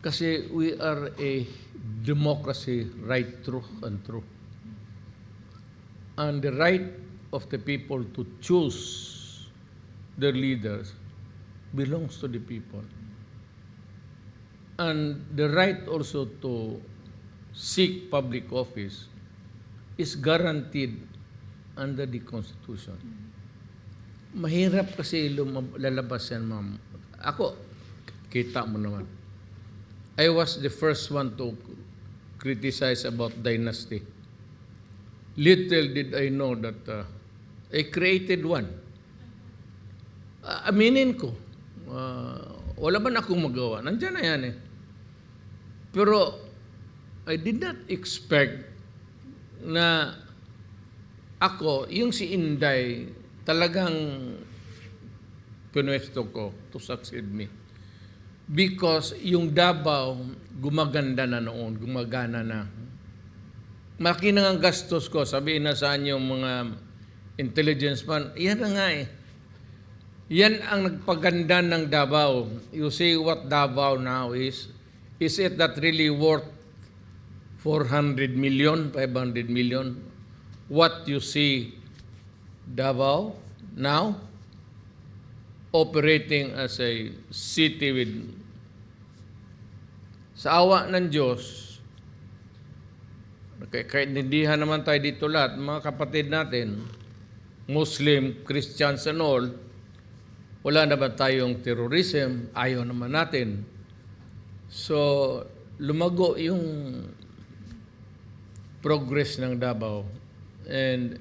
Kasi we are a democracy, right, true, and true. And the right of the people to choose their leaders belongs to the people. And the right also to seek public office is guaranteed under the Constitution. Mahirap kasi lalabas yan, ma'am. Ako, kita mo naman. I was the first one to criticize about dynasty. Little did I know that I created one. Aminin ko. Wala ba na akong magawa? Nandiyan na yan eh. Pero I did not expect na ako, yung si Inday, talagang pinuesto ko to succeed me. Because yung Davao, gumaganda na noon, gumagana na. Malaki na ang gastos ko, sabihin na saan yung mga intelligence man, yan na nga eh. Yan ang nagpaganda ng Davao. You see what Davao now is it that really worth 400 million, 500 million? What you see Davao now, operating as a city with, sa awa ng Diyos, kaintindihan naman tayo dito lahat, mga kapatid natin, Muslim, Christians and all, wala na ba tayong terrorism? Ayaw naman natin. So, lumago yung progress ng Davao. And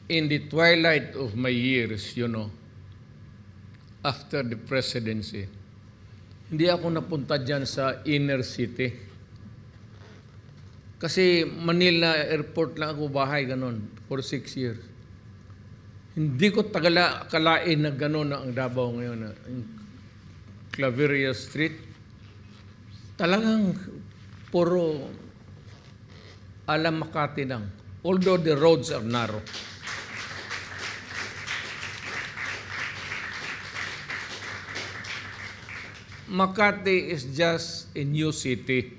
in the twilight of my years, after the presidency, hindi ako napunta dyan sa inner city. Kasi Manila Airport lang ako bahay, ganun, for 6 years. Hindi ko kalain na gano'n na ang Davao ngayon. Claveria Street. Talagang puro alam Makati lang. Although the roads are narrow. Makati is just a new city.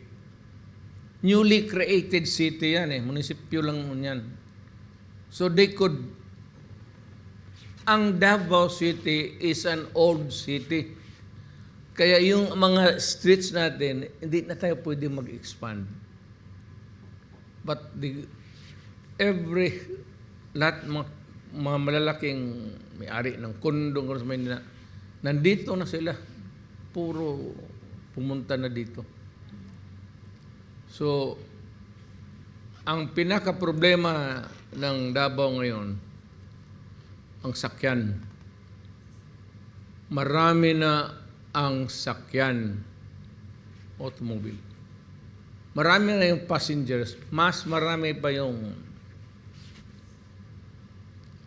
Newly created city yan eh. Munisipyo lang yan. So they could. Ang Davao City is an old city. Kaya yung mga streets natin, hindi na tayo pwede mag-expand. But lahat mga malalaking may-ari ng kondong sa Manila, nandito na sila. Puro pumunta na dito. So, ang pinaka-problema ng Davao ngayon, ang sakyan. Marami na ang sakyan. Automobile. Marami na yung passengers. Mas marami pa yung...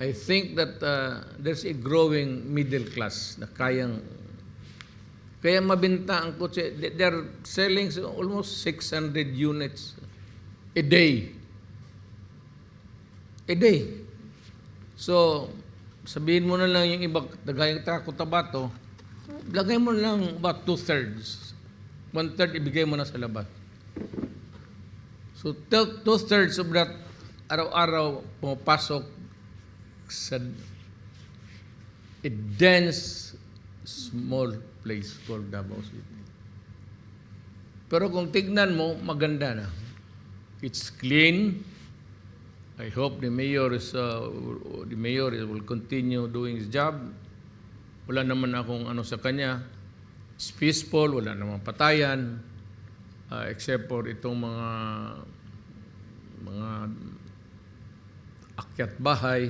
I think that there's a growing middle class na kaya mabenta ang kotse. They're selling almost 600 units a day. A day. So, sabihin mo na lang yung iba, dagayang Cotabato, lagay mo lang about 2/3. 1/3 ibigay mo na sa labas. So, 2/3 of that, araw-araw, pumapasok sa a dense, small place called Davao City. Pero kung tignan mo, maganda na. It's clean. I hope the mayor will continue doing his job. Wala naman akong sa kanya. It's peaceful, wala namang patayan, except for itong mga akyat bahay.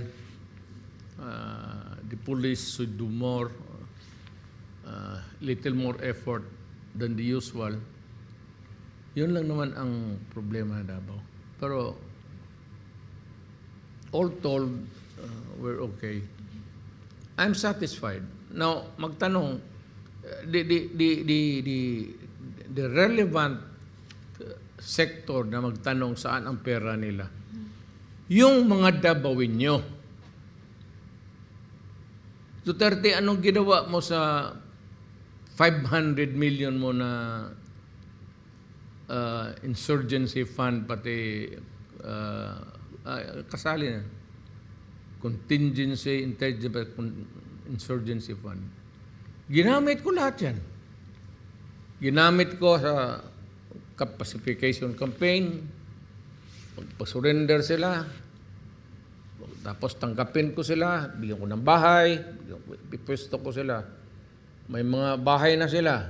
The police should do more, little more effort than the usual. Yun lang naman ang problema na Davao. Pero all told, we're okay. I'm satisfied. Now, magtanong, the relevant sector na magtanong saan ang pera nila. Yung mga Davaoenyo. Duterte, anong ginawa mo sa 500 million mo na insurgency fund, pati kasali na. Contingency, insurgency fund. Ginamit ko lahat yan. Ginamit ko sa pacification campaign, pagpa-surrender sila, tapos tangkapin ko sila, bigyan ko ng bahay, pipwesto ko sila. May mga bahay na sila.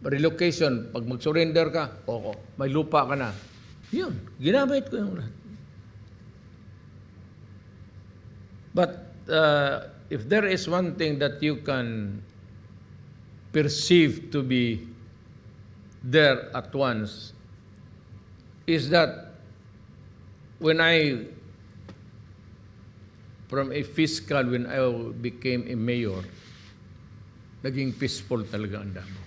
Relocation, pag mag-surrender ka, may lupa ka na. Yun, ginamit ko yung lahat. But if there is one thing that you can perceive to be there at once, is that when from a fiscal, when I became a mayor, naging peaceful talaga ang Davao.